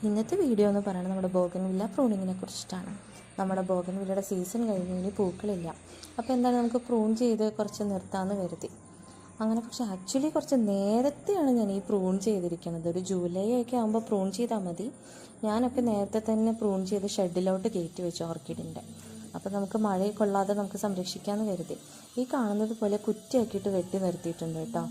ഇന്നത്തെ വീഡിയോ എന്ന് പറയുന്നത് നമ്മുടെ ബോഗൻവില്ല പ്രൂണിങ്ങിനെ കുറിച്ചിട്ടാണ്. നമ്മുടെ ബോഗൻവില്ലയുടെ സീസൺ കഴിഞ്ഞ് ഇനി പൂക്കളില്ല. അപ്പോൾ എന്താണ്, നമുക്ക് പ്രൂൺ ചെയ്ത് കുറച്ച് നിർത്താമെന്ന് കരുതി. അങ്ങനെ പക്ഷേ ആക്ച്വലി കുറച്ച് നേരത്തെയാണ് ഞാൻ ഈ പ്രൂൺ ചെയ്തിരിക്കുന്നത്. ഒരു ജൂലൈ ഒക്കെ ആകുമ്പോൾ പ്രൂൺ ചെയ്താൽ മതി. ഞാനൊക്കെ നേരത്തെ തന്നെ പ്രൂൺ ചെയ്ത് ഷെഡിലോട്ട് കയറ്റി വെച്ചു ഓർക്കിഡിൻ്റെ. അപ്പോൾ നമുക്ക് മഴ കൊള്ളാതെ നമുക്ക് സംരക്ഷിക്കാമെന്ന് കരുതി. ഈ കാണുന്നത് പോലെ കുറ്റിയാക്കിയിട്ട് വെട്ടി നിർത്തിയിട്ടുണ്ട് കേട്ടോ.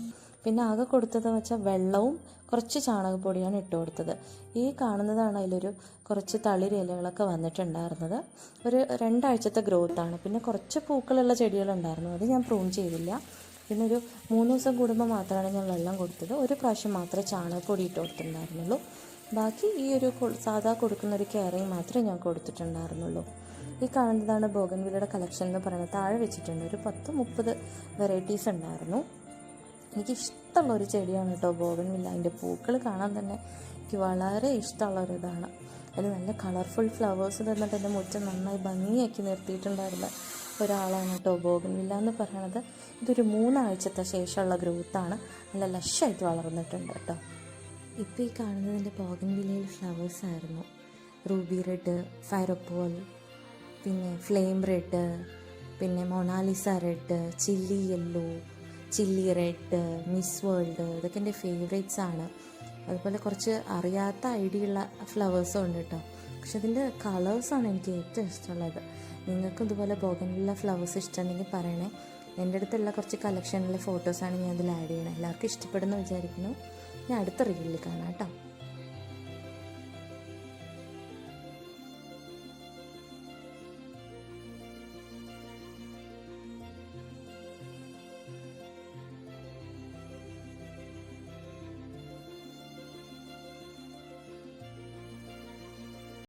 പിന്നെ ആകെ കൊടുത്തതെന്ന് വെച്ചാൽ വെള്ളവും കുറച്ച് ചാണകപ്പൊടിയാണ് ഇട്ട് കൊടുത്തത്. ഈ കാണുന്നതാണ് അതിലൊരു കുറച്ച് തളിര് ഇലകളൊക്കെ വന്നിട്ടുണ്ടായിരുന്നത്. ഒരു 2 ആഴ്ചത്തെ ഗ്രോത്താണ്. പിന്നെ കുറച്ച് പൂക്കളുള്ള ചെടികളുണ്ടായിരുന്നു, അത് ഞാൻ പ്രൂൺ ചെയ്തില്ല. പിന്നെ ഒരു 3 ദിവസം കൂടുമ്പോൾ മാത്രമാണ് ഞാൻ വെള്ളം കൊടുത്തത്. ഒരു പ്രാവശ്യം മാത്രമേ ചാണകപ്പൊടി ഇട്ട് കൊടുത്തിട്ടുണ്ടായിരുന്നുള്ളൂ. ബാക്കി ഈ ഒരു സാധാ കൊടുക്കുന്ന ഒരു കെയറിങ് മാത്രമേ ഞാൻ കൊടുത്തിട്ടുണ്ടായിരുന്നുള്ളൂ. ഈ കാണുന്നതാണ് ബോഗൻവില്ലയുടെ കളക്ഷൻ എന്ന് പറയുന്നത്. താഴെ വെച്ചിട്ടുണ്ട്. ഒരു 10-30 വെറൈറ്റീസ് ഉണ്ടായിരുന്നു. എനിക്കിഷ്ടമുള്ള ഒരു ചെടിയാണ് കേട്ടോ ബോഗൻവില്ല. അതിൻ്റെ പൂക്കൾ കാണാൻ തന്നെ എനിക്ക് വളരെ ഇഷ്ടമുള്ളൊരിതാണ്. അതിൽ നല്ല കളർഫുൾ ഫ്ലവേഴ്സ് തന്നിട്ട് എൻ്റെ മുറ്റം നന്നായി ഭംഗിയാക്കി നിർത്തിയിട്ടുണ്ടായിരുന്ന ഒരാളാണ് കേട്ടോ ബോഗൻവില്ല എന്ന് പറയുന്നത്. ഇതൊരു 3 ആഴ്ചത്തെ ശേഷമുള്ള ഗ്രോത്താണ്. നല്ല ലഷായിട്ട് വളർന്നിട്ടുണ്ട് കേട്ടോ. ഇപ്പോൾ ഈ കാണുന്നതിൻ്റെ ബോഗൻവില്ലയിൽ ഫ്ലവേഴ്സ് ആയിരുന്നു. റൂബി റെഡ്, ഫയറോപ്പോൾ, പിന്നെ ഫ്ലെയിം റെഡ്, പിന്നെ Mona Lisa red, chilli yellow, chilli red, miss world, ഇതൊക്കെ എൻ്റെ ഫേവറേറ്റ്സ് ആണ്. അതുപോലെ കുറച്ച് അറിയാത്ത ഐഡിയ ഉള്ള ഫ്ലവേഴ്സും ഉണ്ട് കേട്ടോ. പക്ഷെ ഇതിൻ്റെ കളേഴ്സാണ് എനിക്ക് ഏറ്റവും ഇഷ്ടമുള്ളത്. നിങ്ങൾക്കും ഇതുപോലെ ബോഗൻവില്ല ഫ്ലവേഴ്സ് ഇഷ്ടമുണ്ടെങ്കിൽ പറയണേ. എൻ്റെ അടുത്തുള്ള കുറച്ച് കളക്ഷനിലെ ഫോട്ടോസാണ് ഞാൻ ഇതിൽ ആഡ് ചെയ്യണത്. എല്ലാവർക്കും ഇഷ്ടപ്പെടുന്നു വിചാരിക്കുന്നു. ഞാൻ അടുത്ത റീലിൽ കാണാം കേട്ടോ.